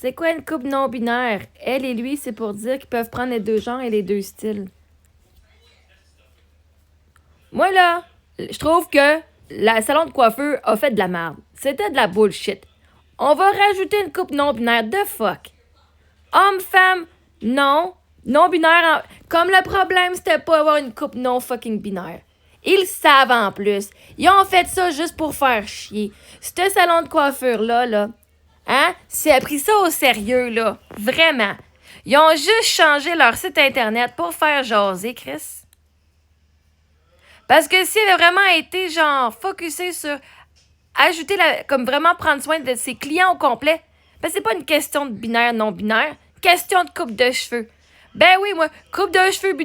C'est quoi une couple non-binaire? Elle et lui, c'est pour dire qu'ils peuvent prendre les deux genres et les deux styles. Moi, là, je trouve que la salon de coiffeur a fait de la merde. C'était de la bullshit. On va rajouter une couple non-binaire. The fuck? Homme, femme, non. Non-binaire, comme le problème, c'était pas avoir une couple non-fucking binaire. Ils savent en plus. Ils ont fait ça juste pour faire chier. Ce salon de coiffure-là, là, hein, c'est pris ça au sérieux, là. Vraiment. Ils ont juste changé leur site internet pour faire jaser, Chris. Parce que s'il avait vraiment été, genre, focusé sur ajouter, comme vraiment prendre soin de ses clients au complet, ben c'est pas une question de binaire, non-binaire, question de coupe de cheveux. Ben oui, moi, coupe de cheveux,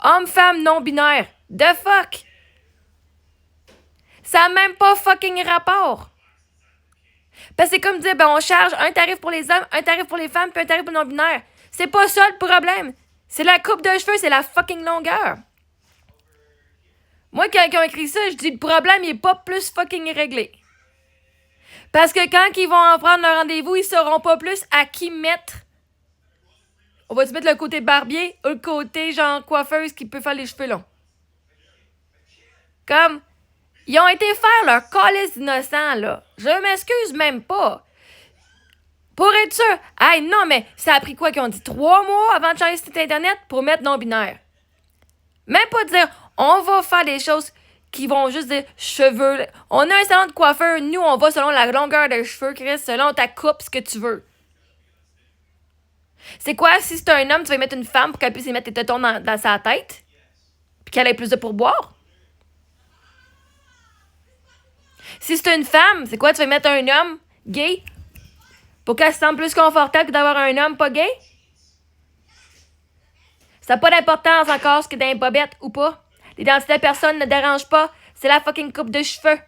homme-femme, non-binaire. The fuck? Ça n'a même pas fucking rapport. Parce que c'est comme dire, ben on charge un tarif pour les hommes, un tarif pour les femmes, puis un tarif pour les non-binaires. C'est pas ça le problème. C'est la coupe de cheveux, c'est la fucking longueur. Moi, quand ils ont écrit ça, je dis le problème, il est pas plus fucking réglé. Parce que quand ils vont en prendre le rendez-vous, ils sauront pas plus à qui mettre. On va-tu mettre le côté barbier ou le côté genre coiffeuse qui peut faire les cheveux longs? Comme, ils ont été faire leur calice innocent, là. Je m'excuse même pas. Pour être sûr, hey, non, mais ça a pris quoi qu'ils ont dit 3 mois avant de changer site internet pour mettre non-binaire? Même pas dire, on va faire des choses qui vont juste dire cheveux. On a un salon de coiffeur, nous, on va selon la longueur de cheveux, Chris, selon ta coupe, ce que tu veux. C'est quoi, si c'est un homme, tu vas mettre une femme pour qu'elle puisse y mettre tes tétons dans sa tête? Puis qu'elle ait plus de pourboire? Si c'est une femme, c'est quoi, tu vas mettre un homme gay pour qu'elle se sente plus confortable que d'avoir un homme pas gay? Ça n'a pas d'importance encore ce que dans les bobettes ou pas. L'identité de personne ne dérange pas. C'est la fucking coupe de cheveux.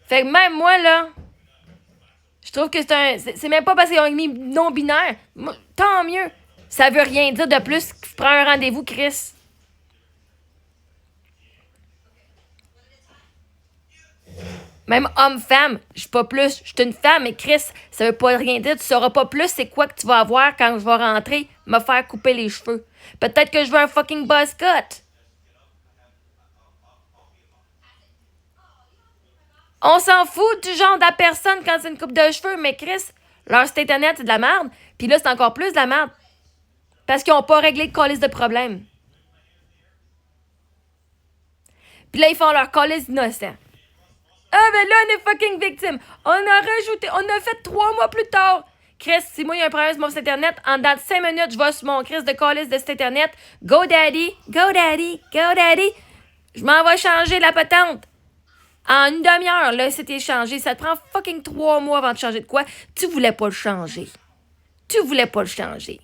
Fait que même moi, là, je trouve que c'est même pas parce qu'ils ont mis non-binaire. Tant mieux. Ça veut rien dire de plus que prends un rendez-vous, Chris. Même homme-femme, je suis pas plus. Je suis une femme, mais Chris, ça veut pas rien dire. Tu sauras pas plus c'est quoi que tu vas avoir quand je vais rentrer, me faire couper les cheveux. Peut-être que je veux un fucking buzz cut. On s'en fout du genre de la personne quand c'est une coupe de cheveux, mais Chris, leur site internet, c'est de la merde. Puis là, c'est encore plus de la merde. Parce qu'ils ont pas réglé le calice de problème. Puis là, ils font leur calice innocent. Ah, ben là, on est fucking victime. On a rajouté, on a fait 3 mois plus tard. Chris, si moi, il y a un problème sur mon site internet, en dedans de 5 minutes, je vais sur mon Chris de calice de site internet. Go daddy, go daddy, go daddy. Je m'en vais changer la patente. En une demi-heure, là, c'était changé. Ça te prend fucking 3 mois avant de changer de quoi? Tu voulais pas le changer. Tu voulais pas le changer.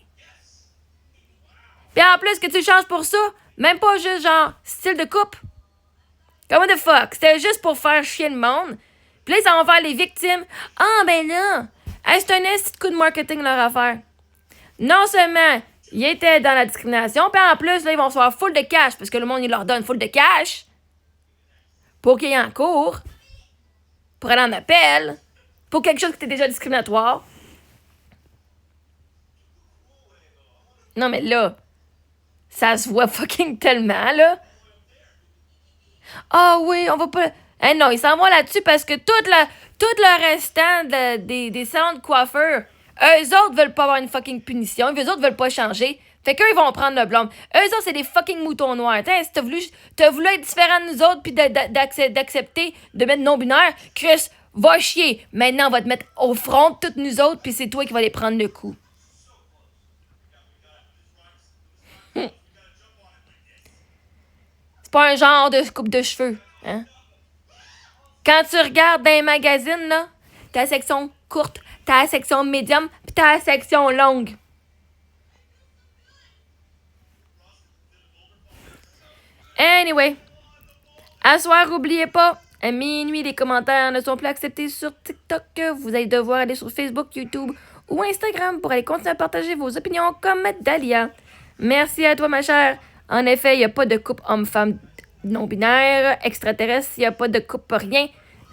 Puis en plus que tu changes pour ça, même pas juste genre style de coupe. Comment the fuck? C'était juste pour faire chier le monde. Puis là, ils s'en vont faire les victimes. Ah, ben là, hey, c'est un petit coup de marketing leur affaire. Non seulement, ils étaient dans la discrimination, puis en plus, là, ils vont se faire full de cash, parce que le monde, il leur donne full de cash pour qu'ils aient en cours, pour aller en appel, pour quelque chose qui était déjà discriminatoire. Non, mais là, ça se voit fucking tellement, là. Ah oui, on va pas... Eh non, ils s'en vont là-dessus parce que tout le restant des salons de coiffeur, eux autres veulent pas avoir une fucking punition, eux autres veulent pas changer. Fait qu'eux, ils vont prendre le blâme. Eux autres, c'est des fucking moutons noirs. T'sais, si t'as voulu être différent de nous autres puis d'accepter de mettre non-binaire, Chris, va chier. Maintenant, on va te mettre au front de toutes nous autres puis c'est toi qui vas les prendre le coup. C'est pas un genre de coupe de cheveux, hein? Quand tu regardes dans les magazines, là, t'as la section courte, t'as la section médium, puis t'as la section longue. Anyway, à soir, n'oubliez pas, à minuit, les commentaires ne sont plus acceptés sur TikTok. Vous allez devoir aller sur Facebook, YouTube ou Instagram pour aller continuer à partager vos opinions comme Dahlia. Merci à toi, ma chère. En effet, il n'y a pas de couple homme-femme non-binaire, extraterrestre, il n'y a pas de couple rien.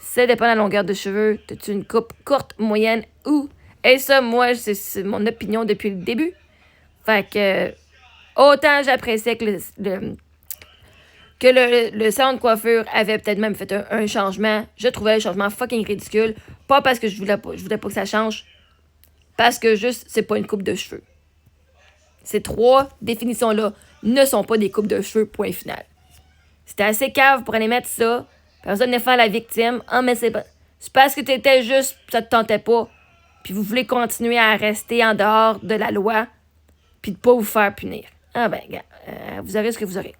Ça dépend de la longueur de cheveux. T'as-tu une coupe courte, moyenne ou... Et ça, moi, c'est mon opinion depuis le début. Fait que... Autant j'appréciais que le salon de coiffure avait peut-être même fait un changement. Je trouvais le changement fucking ridicule. Pas parce que je voulais pas que ça change. Parce que juste, c'est pas une coupe de cheveux. Ces trois définitions-là ne sont pas des coupes de cheveux, point final. C'était assez cave pour aller mettre ça. Personne n'est faire la victime. Ah, mais c'est parce que t'étais juste, ça te tentait pas. Puis vous voulez continuer à rester en dehors de la loi. Puis de pas vous faire punir. Ah ben, gars, vous aurez ce que vous aurez.